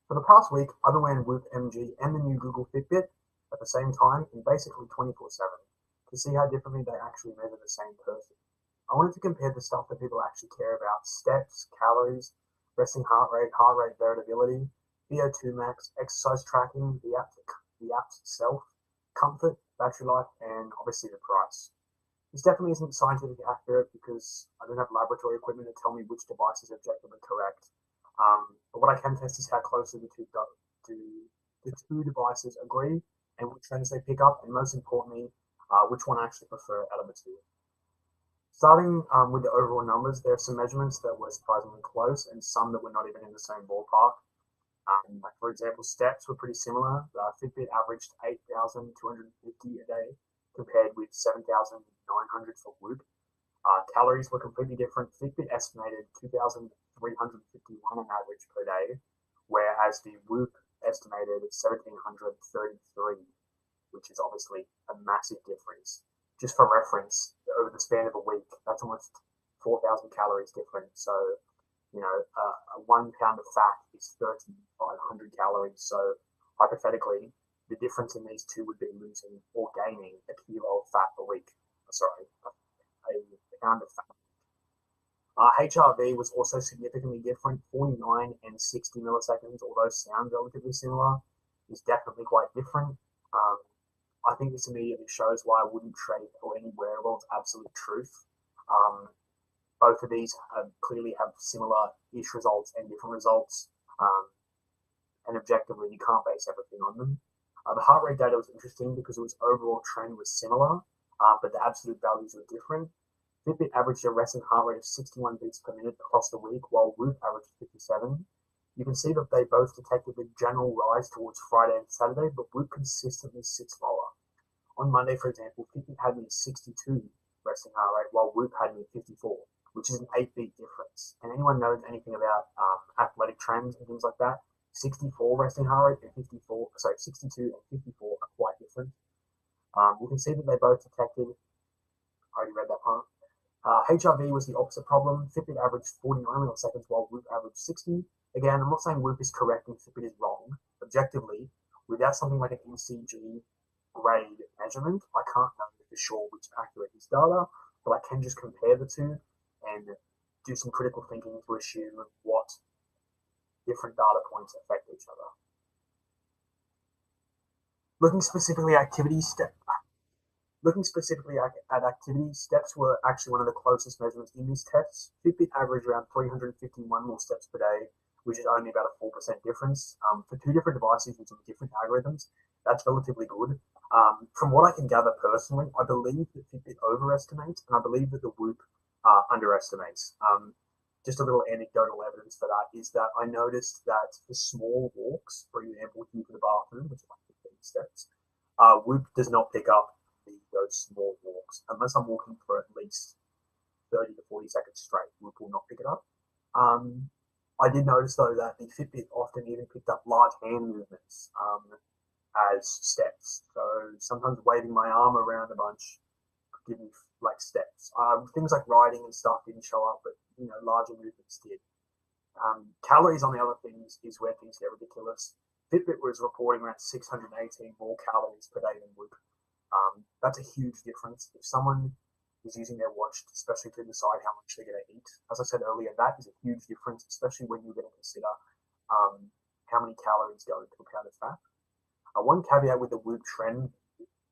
For the past week, I've been wearing Whoop MG and the new Google Fitbit at the same time in basically 24/7 to see how differently they actually measure the same person. I wanted to compare the stuff that people actually care about: steps, calories, resting heart rate variability, VO2 max, exercise tracking, the apps itself, comfort, battery life, and obviously the price. This definitely isn't scientifically accurate because I don't have laboratory equipment to tell me which device is objectively correct. But what I can test is how closely the two devices agree and which trends they pick up, and most importantly, which one I actually prefer out of the two. Starting with the overall numbers, there are some measurements that were surprisingly close and some that were not even in the same ballpark. Like for example, steps were pretty similar. Fitbit averaged 8,250 a day compared with 7,900 for Whoop. Calories were completely different. Fitbit estimated 2,351 on average per day, whereas the Whoop estimated 1,733, which is obviously a massive difference. Just for reference, over the span of a week, that's almost 4,000 calories different. So, a 1 pound of fat is 3,500 calories. So, hypothetically, the difference in these two would be losing or gaining a kilo of fat a week. Sorry, a pound of fat. HRV was also significantly different, 49 and 60 milliseconds, although sound relatively similar, is definitely quite different. Um, I think this immediately shows why I wouldn't trade for any wearable as absolute truth. Um, Both of these clearly have similar-ish results and different results, and objectively, you can't base everything on them. The heart rate data was interesting because its overall trend was similar, but the absolute values were different. Fitbit averaged a resting heart rate of 61 beats per minute across the week, while Whoop averaged 57. You can see that they both detected a general rise towards Friday and Saturday, but Whoop consistently sits lower. On Monday, for example, Fitbit had me at 62 resting heart rate, while Whoop had me at 54, which is an 8 beat difference. And anyone knows anything about athletic trends and things like that, 64 resting heart rate and 62 and 54 are quite different. You can see that they both detected, I already read that part. HRV was the opposite problem. Fitbit averaged 49 milliseconds while Whoop averaged 60. Again, I'm not saying Whoop is correct and Fitbit is wrong. Objectively, without something like an ECG grade measurement, I can't know for sure which accurate is data, but I can just compare the two and do some critical thinking to assume what different data points affect each other. Looking specifically at activity step, Looking specifically at activity, steps were actually one of the closest measurements in these tests. Fitbit averaged around 351 more steps per day, which is only about a 4% difference. For two different devices using different algorithms, that's relatively good. From what I can gather personally, I believe that Fitbit overestimates, and I believe that the Whoop underestimates. Just a little anecdotal evidence for that is that I noticed that for small walks, for example, to the bathroom, which is like 15 steps, Whoop does not pick up those small walks unless I'm walking for at least 30 to 40 seconds straight. Whoop will not pick it up. I did notice though that the Fitbit often even picked up large hand movements as steps. So sometimes waving my arm around a bunch could give me like steps. Things like riding and stuff didn't show up, but larger movements did. Calories on the other things is where things get ridiculous. Fitbit was reporting around 618 more calories per day than Whoop. That's a huge difference. If someone is using their watch, especially to decide how much they're going to eat, as I said earlier, that is a huge difference, especially when you're going to consider how many calories go into a pound of fat. One caveat with the Whoop trend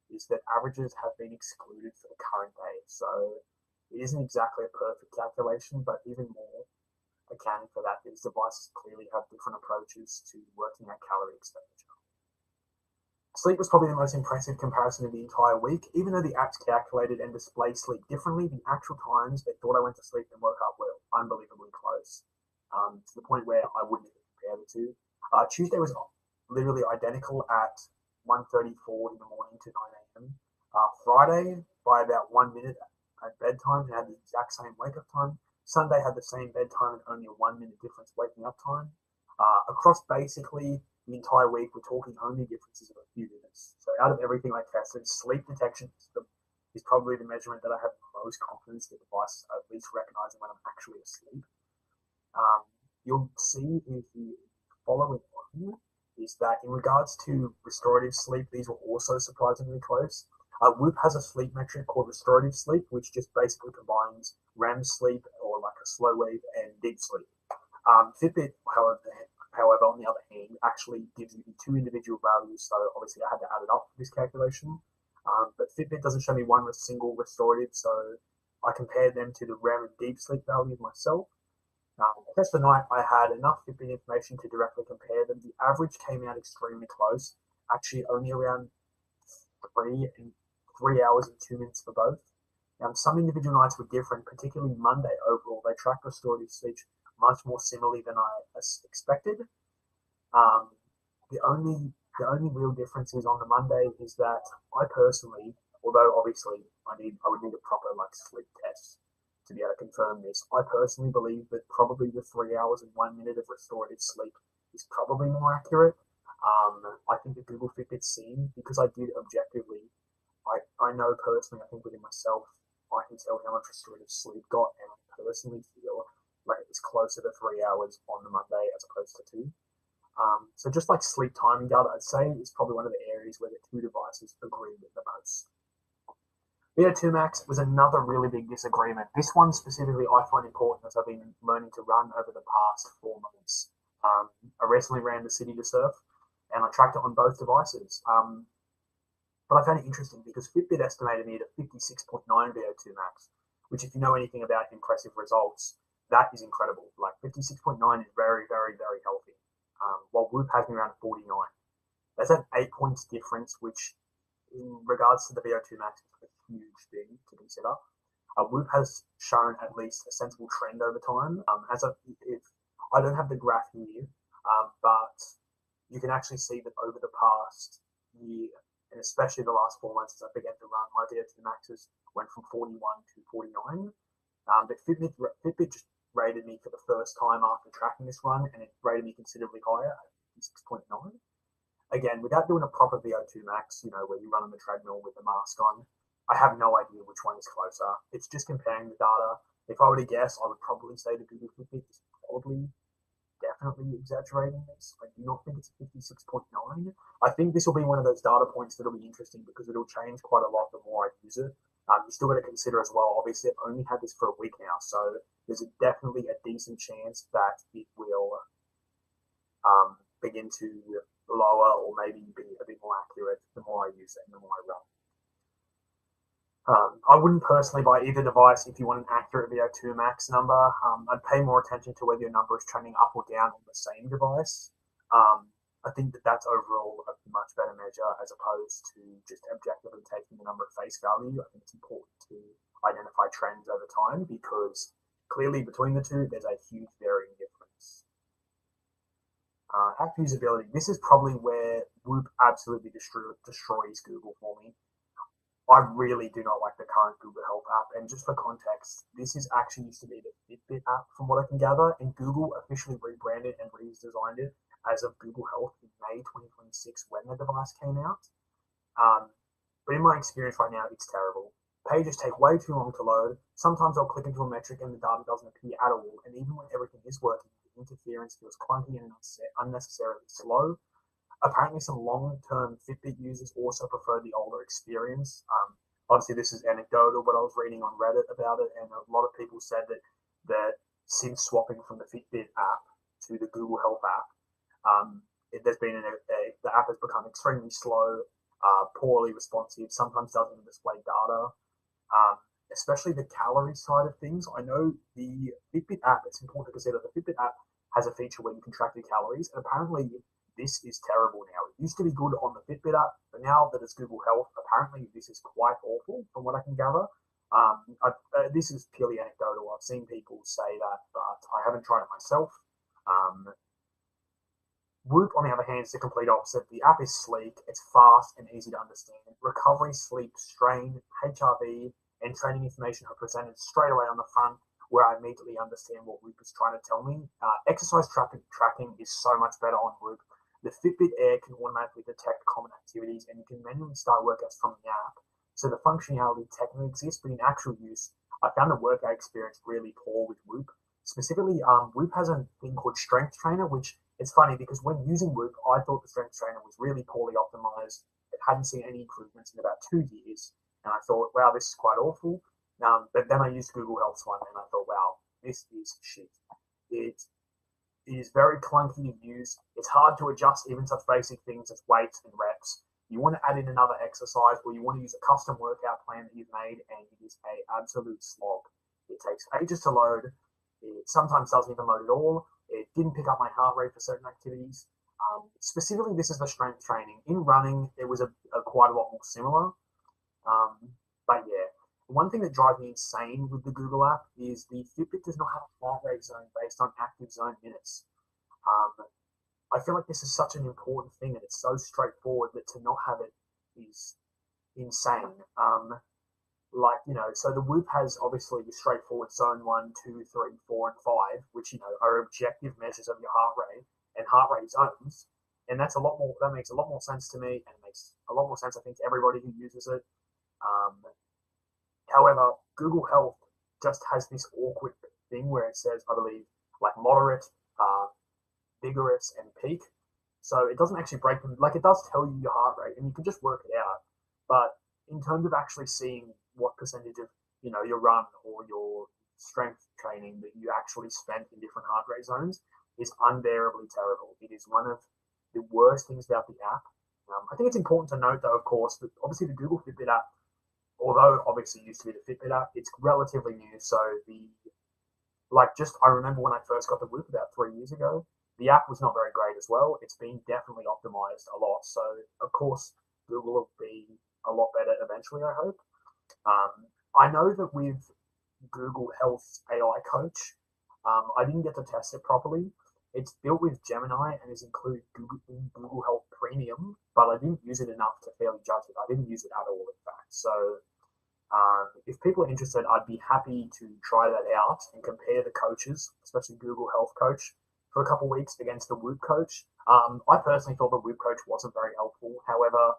is that averages have been excluded for the current day. So it isn't exactly a perfect calculation, but even more accounting for that, these devices clearly have different approaches to working out calorie expenditure. Sleep was probably the most impressive comparison of the entire week. Even though the apps calculated and displayed sleep differently, the actual times they thought I went to sleep and woke up were unbelievably close, to the point where I wouldn't even compare the two. Tuesday was literally identical at 1:34 in the morning to 9 a.m. Friday, by about 1 minute at bedtime, had the exact same wake-up time. Sunday had the same bedtime and only a 1 minute difference waking up time. Across basically the entire week, we're talking only differences of a few minutes. So out of everything I tested, sleep detection is probably the measurement that I have the most confidence the device at least recognizing when I'm actually asleep. You'll see if you follow it that in regards to restorative sleep, these were also surprisingly close. Whoop has a sleep metric called restorative sleep, which just basically combines REM sleep, or like a slow wave, and deep sleep. Fitbit, however, on the other hand, actually gives you the two individual values. So obviously, I had to add it up for this calculation. But Fitbit doesn't show me one single restorative, so I compared them to the REM and deep sleep values myself. Test the night, I had enough Fitbit information to directly compare them. The average came out extremely close, actually only around 3 hours and 2 minutes for both. Some individual nights were different, particularly Monday overall. They tracked restorative sleep much more similarly than I expected. Um, the only real difference is on the Monday is that I personally, although obviously I would need a proper like sleep test to be able to confirm this, I personally believe that probably the 3 hours and 1 minute of restorative sleep is probably more accurate. I think the Google Fitbit scene, because I did objectively, I know personally, I think within myself, I can tell how much restorative sleep got, and I personally feel like it was closer to 3 hours on the Monday as opposed to two. So just like sleep timing data, I'd say is probably one of the areas where the two devices agree with the most. VO2 max was another really big disagreement. This one specifically I find important as I've been learning to run over the past 4 months. I recently ran the City to Surf, and I tracked it on both devices. But I found it interesting because Fitbit estimated me at 56.9 VO2 max, which, if you know anything about impressive results, that is incredible. Like 56.9 is very, very, very healthy. While Whoop has me around 49. That's an 8 points difference, which in regards to the VO2 max is a huge thing to consider. Whoop has shown at least a sensible trend over time. If I don't have the graph here, but you can actually see that over the past year, and especially the last 4 months as I began to run, my VO2 maxes went from 41 to 49. But Fitbit just rated me for the first time after tracking this run, and it rated me considerably higher at 6.9. Again, without doing a proper VO2 max, where you run on the treadmill with the mask on, I have no idea which one is closer. It's just comparing the data. If I were to guess, I would probably say the Google Fitbit is probably definitely exaggerating this. I do not think it's 56.9. I think this will be one of those data points that'll be interesting because it'll change quite a lot the more I use it. You still got to consider as well, obviously I've only had this for a week now, so there's definitely a decent chance that it will begin to lower or maybe be a bit more accurate the more I use it and the more I run. I wouldn't personally buy either device if you want an accurate VO2 max number. I'd pay more attention to whether your number is trending up or down on the same device. I think that that's overall a much better measure as opposed to just objectively taking the number at face value. I think it's important to identify trends over time because clearly between the two, there's a huge varying difference. App usability. This is probably where Whoop absolutely destroys Google for me. I really do not like the current Google Health app. And just for context, this is actually used to be the Fitbit app from what I can gather. And Google officially rebranded and redesigned it as of Google Health in May 2026 when the device came out. But in my experience right now, it's terrible. Pages take way too long to load. Sometimes I'll click into a metric and the data doesn't appear at all. And even when everything is working, the interference feels clunky and unnecessarily slow. Apparently, some long-term Fitbit users also prefer the older experience. Obviously, this is anecdotal, but I was reading on Reddit about it, and a lot of people said that since swapping from the Fitbit app to the Google Health app, there's been the app has become extremely slow, poorly responsive, sometimes doesn't even display data, especially the calorie side of things. I know the Fitbit app, it's important to consider, the Fitbit app has a feature where you can track your calories, and apparently this is terrible now. It used to be good on the Fitbit app, but now that it's Google Health, apparently this is quite awful from what I can gather. This is purely anecdotal. I've seen people say that, but I haven't tried it myself. Whoop, on the other hand, is the complete opposite. The app is sleek, it's fast and easy to understand. Recovery, sleep, strain, HRV, and training information are presented straight away on the front, where I immediately understand what Whoop is trying to tell me. Exercise tracking is so much better on Whoop. The Fitbit Air can automatically detect common activities, and you can manually start workouts from the app. So the functionality technically exists, but in actual use, I found the workout experience really poor with Whoop. Specifically, Whoop has a thing called Strength Trainer, which It's funny because when using Whoop, I thought the strength trainer was really poorly optimized. It hadn't seen any improvements in about 2 years, and I thought, wow, this is quite awful. But then I used Google Health's one, and I thought, wow, this is shit. It is very clunky to use. It's hard to adjust even such basic things as weights and reps. You want to add in another exercise, or you want to use a custom workout plan that you've made, and it is a absolute slog. It takes ages to load. It sometimes doesn't even load at all. It didn't pick up my heart rate for certain activities. Specifically, this is the strength training. In running, it was quite a lot more similar. Um, but yeah, one thing that drives me insane with the Google app is the Fitbit does not have a heart rate zone based on active zone minutes. Um, I feel like this is such an important thing and it's so straightforward that to not have it is insane. So the Whoop has obviously the straightforward zone 1, 2, 3, 4, and 5, which, are objective measures of your heart rate and heart rate zones. And that makes a lot more sense to me, and it makes a lot more sense, I think, to everybody who uses it. Um, However, Google Health just has this awkward thing where it says, I believe, like moderate, uh, vigorous, and peak. So it doesn't actually break them. Like, it does tell you your heart rate, and you can just work it out. But in terms of actually seeing what percentage of, your run or your strength training that you actually spent in different heart rate zones is unbearably terrible. It is one of the worst things about the app. I think it's important to note, though, of course, that obviously the Google Fitbit app, although obviously it used to be the Fitbit app, it's relatively new. So I remember when I first got the Whoop about 3 years ago, the app was not very great as well. It's been definitely optimized a lot. So of course Google will be a lot better eventually, I hope. I know that with Google Health AI Coach, I didn't get to test it properly. It's built with Gemini and is included in Google Health Premium, but I didn't use it enough to fairly judge it. I didn't use it at all, in fact. So if people are interested, I'd be happy to try that out and compare the coaches, especially Google Health Coach, for a couple of weeks against the Whoop Coach. I personally thought the Whoop Coach wasn't very helpful. However,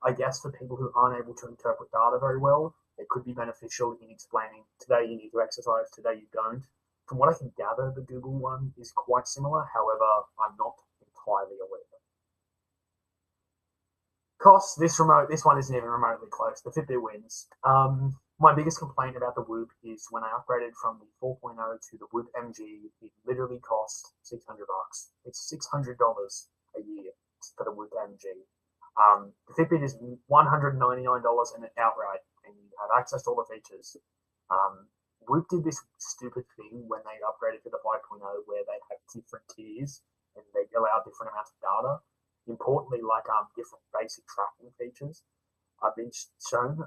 I guess for people who aren't able to interpret data very well, it could be beneficial in explaining today you need to exercise, today you don't. From what I can gather, the Google one is quite similar. However, I'm not entirely aware. Costs, this one isn't even remotely close. The Fitbit wins. My biggest complaint about the Whoop is when I upgraded from the 4.0 to the Whoop MG, it literally cost $600. It's $600 a year for the Whoop MG. The Fitbit is $199 and outright, and you have access to all the features. Whoop did this stupid thing when they upgraded to the 5.0 where they have different tiers and they allow different amounts of data. Importantly, like different basic tracking features have been shown.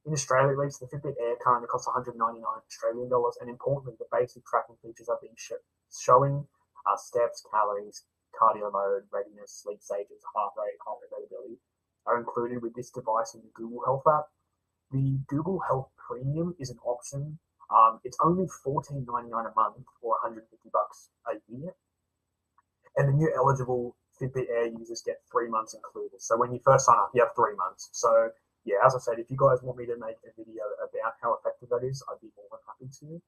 In Australia, at least, the Fitbit Air currently costs 199 Australian dollars, and importantly, the basic tracking features are being showing steps, calories, cardio load, readiness, sleep stages, heart rate variability are included with this device in the Google Health app. The Google Health Premium is an option. It's only $14.99 a month or $150 a year. And the new eligible Fitbit Air users get 3 months included. So when you first sign up, you have 3 months. So yeah, as I said, if you guys want me to make a video about how effective that is, I'd be more than happy to.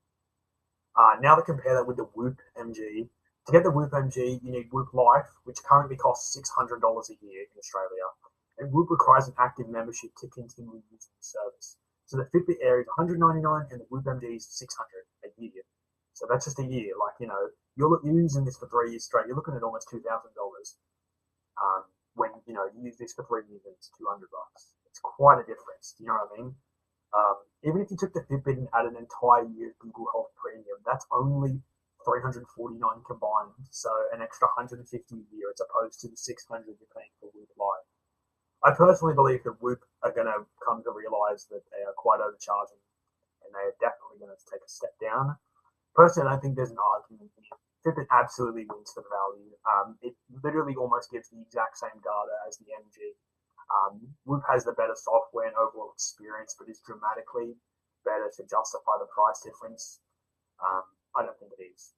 Now to compare that with the Whoop MG. To get the Whoop MG, you need Whoop Life, which currently costs $600 a year in Australia. And Whoop requires an active membership to continue using the service. So the Fitbit Air is $199 and the Whoop MG is $600 a year. So that's just a year. You're using this for 3 years straight. You're looking at almost $2,000. When you use this for 3 years, it's $200. It's quite a difference. Do you know what I mean? Even if you took the Fitbit and added an entire year of Google Health Premium, that's only $349 combined. So an extra $150 a year as opposed to the $600 you're paying for Whoop Live. I personally believe that Whoop are going to come to realize that they are quite overcharging, and they are definitely going to take a step down. Personally, I don't think there's an argument here. Fitbit absolutely wins for the value. It literally almost gives the exact same data as the MG. Whoop has the better software and overall experience, but is dramatically better to justify the price difference. I don't think it is.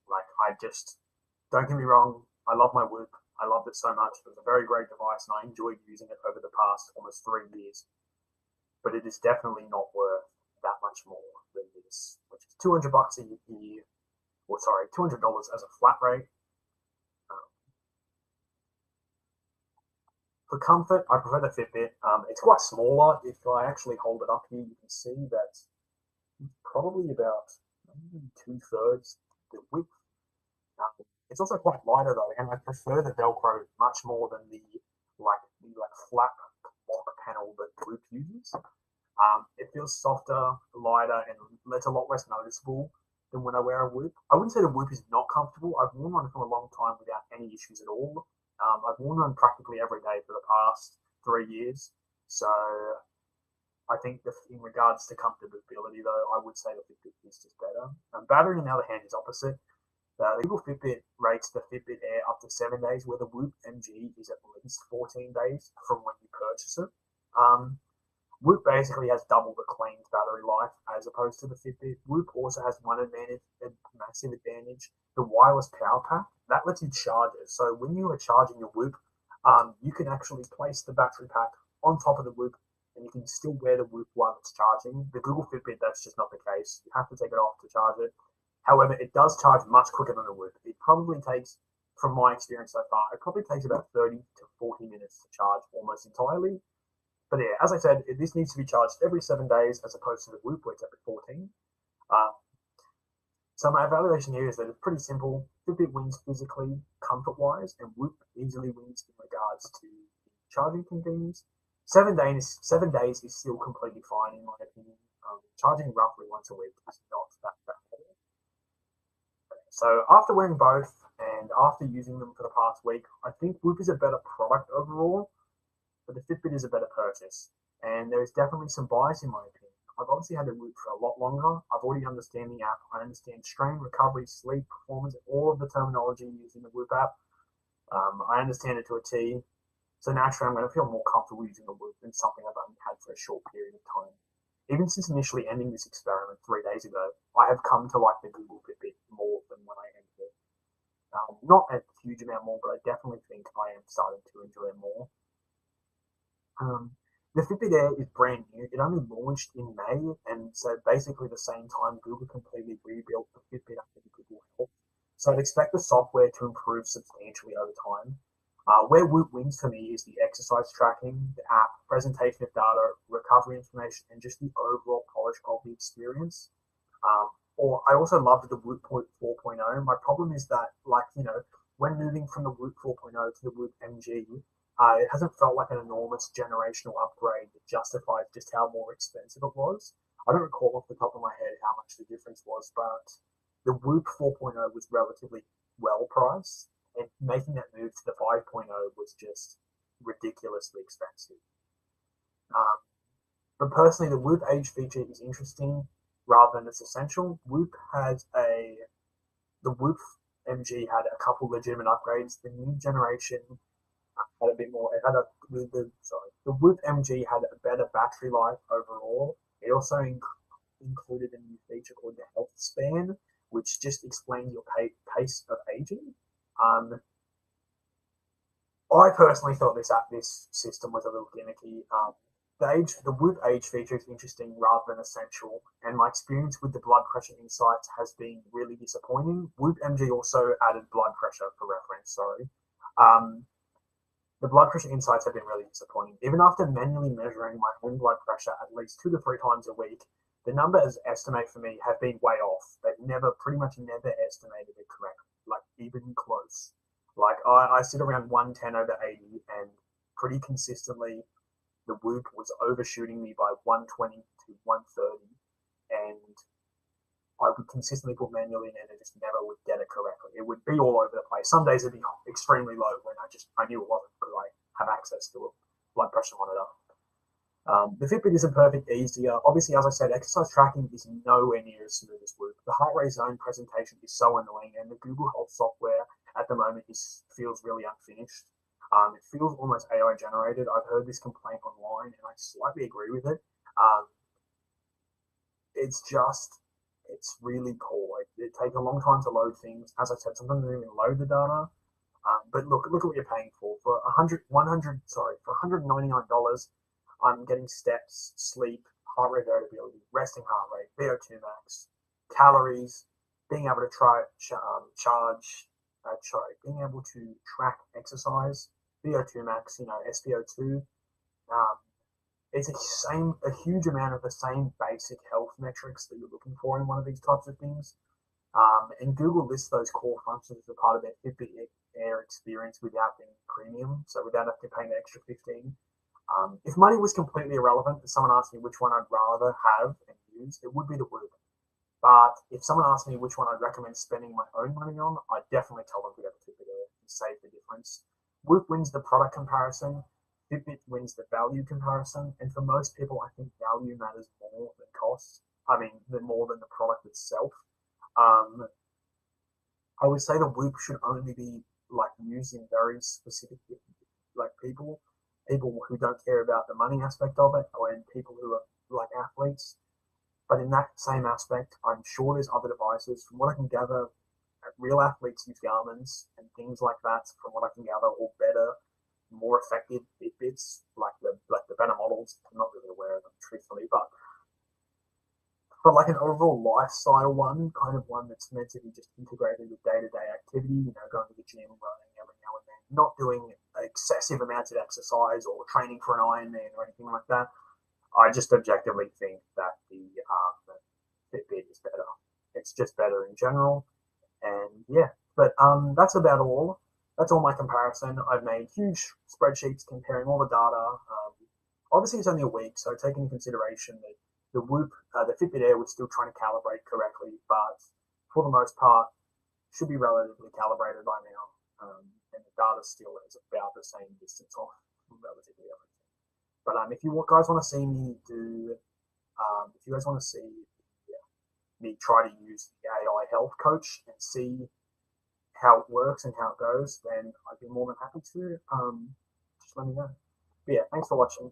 Don't get me wrong, I love my Whoop. I loved it so much. It was a very great device, and I enjoyed using it over the past almost 3 years. But it is definitely not worth that much more than this, which is $200 a year. $200 as a flat rate. For comfort, I prefer the Fitbit. It's quite smaller. If I actually hold it up here, you can see that probably about maybe 2/3 the width. It's also quite lighter though, and I prefer the Velcro much more than the flap lock panel that Whoop uses. It feels softer, lighter, and it's a lot less noticeable than when I wear a Whoop. I wouldn't say the Whoop is not comfortable. I've worn one for a long time without any issues at all. I've worn one practically every day for the past 3 years. So I think in regards to comfortability, though, I would say the Fitbit is just better. Battery, on the other hand, is opposite. The Google Fitbit rates the Fitbit Air up to 7 days, where the Whoop MG is at least 14 days from when you purchase it. Whoop basically has double the claimed battery life as opposed to the Fitbit. Whoop also has one advantage, a massive advantage, the wireless power pack. That lets you charge it. So when you are charging your Whoop, you can actually place the battery pack on top of the Whoop and you can still wear the Whoop while it's charging. The Google Fitbit, that's just not the case. You have to take it off to charge it. However, it does charge much quicker than the Whoop. It probably takes, from my experience so far, it probably takes about 30 to 40 minutes to charge almost entirely. But yeah, as I said, this needs to be charged every 7 days as opposed to the Whoop, where it's every 14. So my evaluation here is that it's pretty simple. Fitbit wins physically, comfort-wise, and Whoop easily wins in regards to charging convenience. 7 days is still completely fine in my opinion. Charging roughly once a week is not that bad. So after wearing both and after using them for the past week, I think Whoop is a better product overall, but the Fitbit is a better purchase. And there is definitely some bias in my opinion. I've obviously had the Whoop for a lot longer. I've already understand the app. I understand strain, recovery, sleep, performance, and all of the terminology used in the Whoop app. I understand it to a T. So naturally, I'm going to feel more comfortable using a Whoop than something I've only had for a short period of time. Even since initially ending this experiment 3 days ago, I have come to like the Google Fitbit more than when I ended it. Not a huge amount more, but I definitely think I am starting to enjoy it more. The Fitbit Air is brand new. It only launched in May, and so basically the same time Google completely rebuilt the Fitbit after the Google Health. So I'd expect the software to improve substantially over time. Where Whoop wins for me is the exercise tracking, the app, presentation of data, recovery information, and just the overall polish of the experience. Or I also loved the Whoop 4.0. My problem is that, when moving from the Whoop 4.0 to the Whoop MG, it hasn't felt like an enormous generational upgrade that justifies just how more expensive it was. I don't recall off the top of my head how much the difference was, but the Whoop 4.0 was relatively well priced, and making that move to the 5.0 was just ridiculously expensive. But personally, the Whoop age feature is interesting rather than it's essential. The Whoop MG had a couple legitimate upgrades. The new generation had a bit more. The Whoop MG had a better battery life overall. It also included a new feature called the Health Span, which just explains your pace of aging. I personally thought this system was a little gimmicky. The Whoop age feature is interesting rather than essential, and my experience with the blood pressure insights has been really disappointing. Whoop MG also added blood pressure for reference. Sorry. The blood pressure insights have been really disappointing. Even after manually measuring my own blood pressure at least 2 to 3 times a week, the numbers estimate for me have been way off. They've pretty much never estimated it correctly, like even close. Like I sit around 110/80, and pretty consistently the Whoop was overshooting me by 120 to 130, and I would consistently put manually in, and it just never would get it correctly. It would be all over the place. Some days it'd be extremely low when I knew it wasn't because I have access to a blood pressure monitor. The Fitbit isn't perfect easier. Obviously, as I said, exercise tracking is nowhere near as smooth as Whoop. The heart rate zone presentation is so annoying, and the Google Health software at the moment feels really unfinished. It feels almost AI generated. I've heard this complaint online, and I slightly agree with it. It's really poor. It takes a long time to load things. As I said, sometimes they don't even load the data. But look at what you're paying for. For $199, I'm getting steps, sleep, heart rate variability, resting heart rate, VO2 max, calories, being able to being able to track exercise, VO2 max, SpO2. Um, it's a huge amount of the same basic health metrics that you're looking for in one of these types of things. And Google lists those core functions as a part of their Fitbit Air experience without being premium, so without having to pay an extra 15. If money was completely irrelevant, if someone asked me which one I'd rather have and use, it would be the Whoop. But if someone asked me which one I'd recommend spending my own money on, I'd definitely tell them to go to Fitbit Air and save the difference. Whoop wins the product comparison. Fitbit wins the value comparison. And for most people, I think value matters more than cost. I mean, more than the product itself. Um, I would say the Whoop should only be like used in very specific like people who don't care about the money aspect of it, or in people who are like athletes. But in that same aspect, I'm sure there's other devices. From what I can gather, real athletes use Garmin's and things like that. From what I can gather, or better, more effective Fitbits, like the better models. I'm not really aware of them truthfully, but for like an overall lifestyle one, kind of one that's meant to be just integrated with day-to-day activity, going to the gym, running every now and then, not doing excessive amounts of exercise or training for an Ironman or anything like that. I just objectively think that the Fitbit is better. It's just better in general, and yeah. But that's about all. That's all my comparison. I've made huge spreadsheets comparing all the data. Obviously, it's only a week, so take into consideration that the Whoop, the Fitbit Air was still trying to calibrate correctly, but for the most part, should be relatively calibrated by now. And the data still is about the same distance off relatively everything. But if you guys want to see me do, if you guys want to see me try to use the AI health coach and see how it works and how it goes, then I'd be more than happy to. Just let me know. But yeah, thanks for watching.